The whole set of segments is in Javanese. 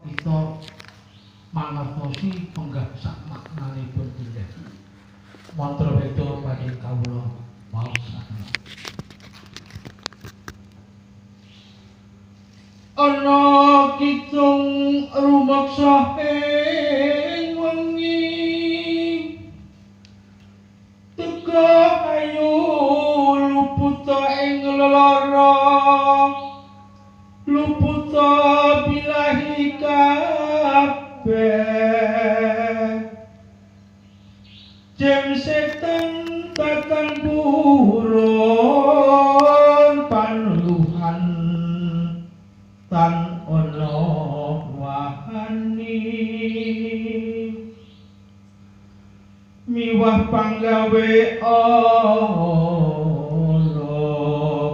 kita mangertosi penggah sak maknanipun dinten. Mantra weda paring kawula maosake. Ana kitung rumeksa ing wengi teka ayu luputa ing lelara luputa bilahi kabeh jem setan tatang buron panuhan tan ana wahani miwah panggawe ana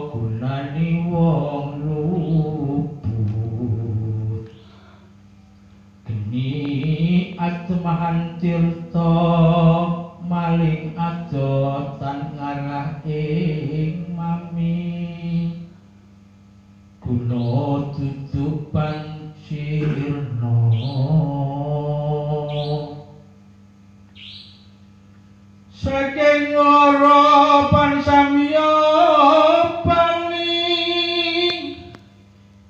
gunane wong luput geni atmahan tirta maling adot tan ngarah ing mami guna tutupan sirna saking ora pansamya bali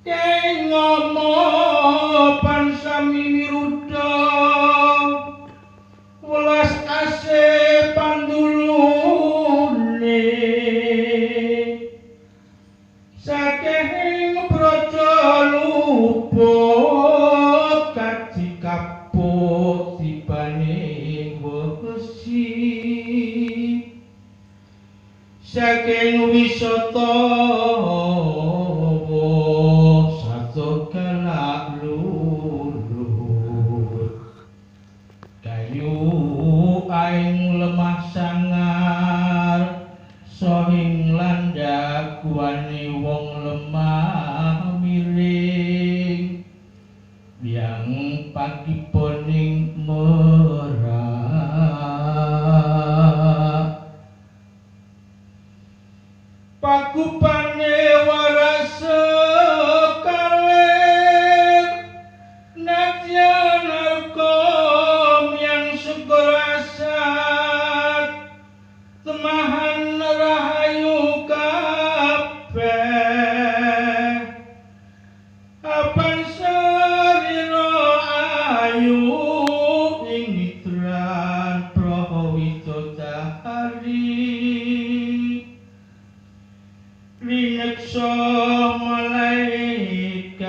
keng ngomong pansami miruda welas ase pandulune saking brojo luput kaji kapuk tibaning wesi saking wisata satu galak luluh kayu aing lemah sangar sohing landakuane wong lemah miring yang pakiponing merak pakupane waras kaler nadyan alkom yang segorasat temahan rahayu kabeh apan sarira ayu ing mitran praha widodari rineksa malaikat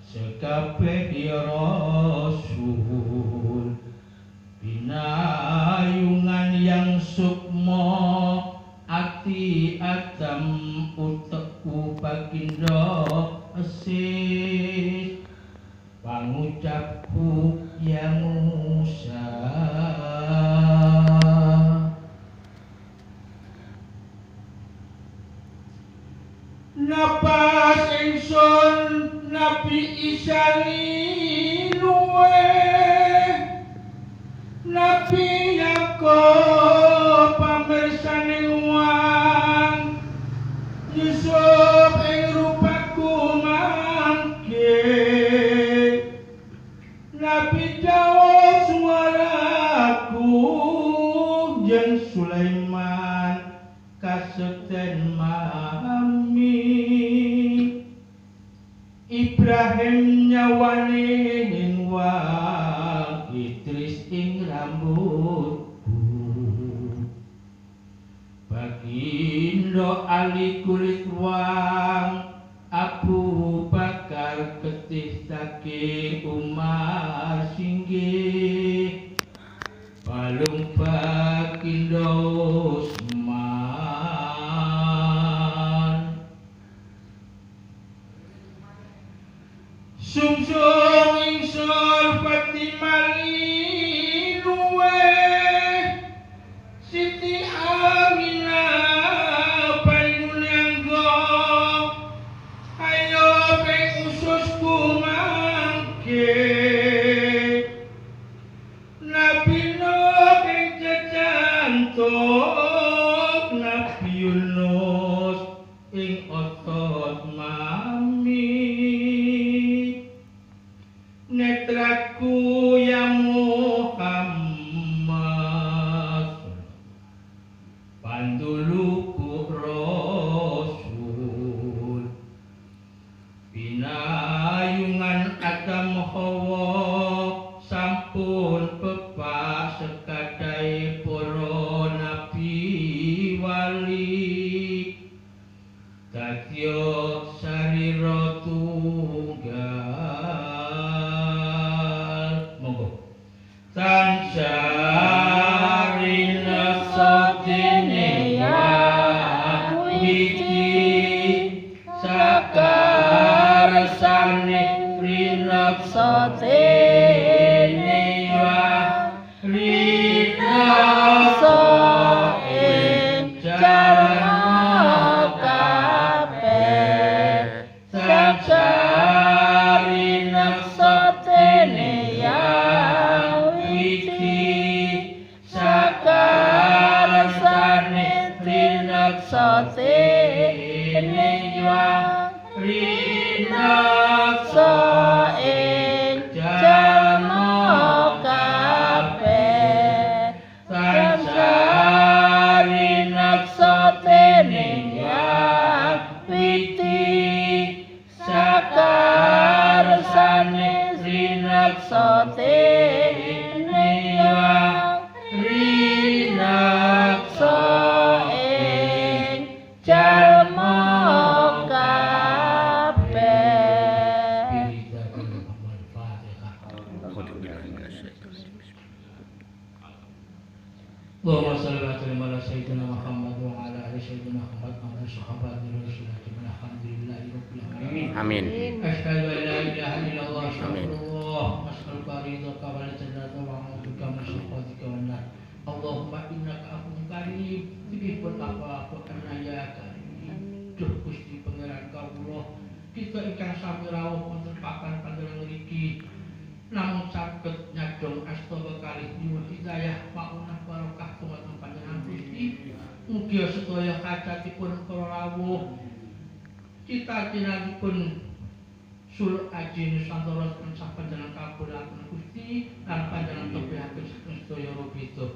sekabeh ya rasul binayungan yang sukma ati adam utekku bagindo esih pangucapku yang Musa napas ingsun Nabi Isa luwe Nabi Yakub pamirsane wong Yusuf ing rupaku mangke Nabi Daud suaraku yen Sulaiman kasekten mami Ibrahim nyawane ing wang Idris ing rambutku Bagindo Ali kulit wang Abu Bakar ketih saking Umar singgih balung Bagindo Usman sungsung ingsun Fatimah luwe Siti Aminah panyunyangga ayo ping ususku mangke Nabi Nuh ing cecantuk Nabi Yunus ing otot mami rinaksote rinakso ing jalma kabeh sangsari naksotene yawiti sakarsane rinaksotene rinakso ing jalma kabeh sangsari naksotene yawiti sakarsane rinaksotene rinakso ing jalma kabeh. Allahumma shalli wa sallim ala sayyidina Muhammad wa ala ali sayyidina Muhammad wa ala sahabati rasulillah alhamdulillahi rabbil alamin. Amin. Asyhadu an la ilaha illallah astaghfirullah as'aluka ridhaka wa jannata wa a'udzubika min sakhatika wan nar. Allahumma innaka afuwwun karim tuhibbul afwa fa'fu ya karim. Duh Gusti Pangeran kawula kita ingkang sami rawuh wonten papan panjenengan mriki namung saged nyadong asta kekalih nyuwun hidayah maunah barokah dhumateng panjenengan Gusti. Mugi sedaya kacatipun para rawuh cita-citanipun sul aji nusantara tansah panjenengan kabulaken Gusti lan panjenengan tebihaken saking sedaya rubita.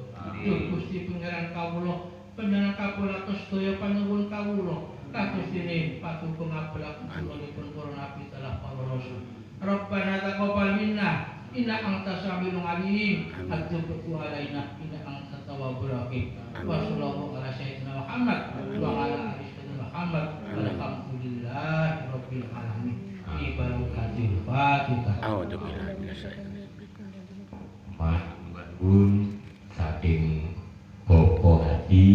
Duh Gusti Pangeran kawula panjenengan kabulaken sedaya panuwun kawula kados dene patuko ngabulaken sunahipun para nabi telah para rasul. Rabbana taqabbal minna inna anta samiul alim atub alaina inna anta tawwabur rahim. Wa sallallahu ala sayyidina Muhammad wa ala ali sayyidina Muhammad alhamdulillahi rabbil alamin. Ibarukatil Fatihah. A'udzu billahi minasyaitonir Mas Mbak saking Bopo Hati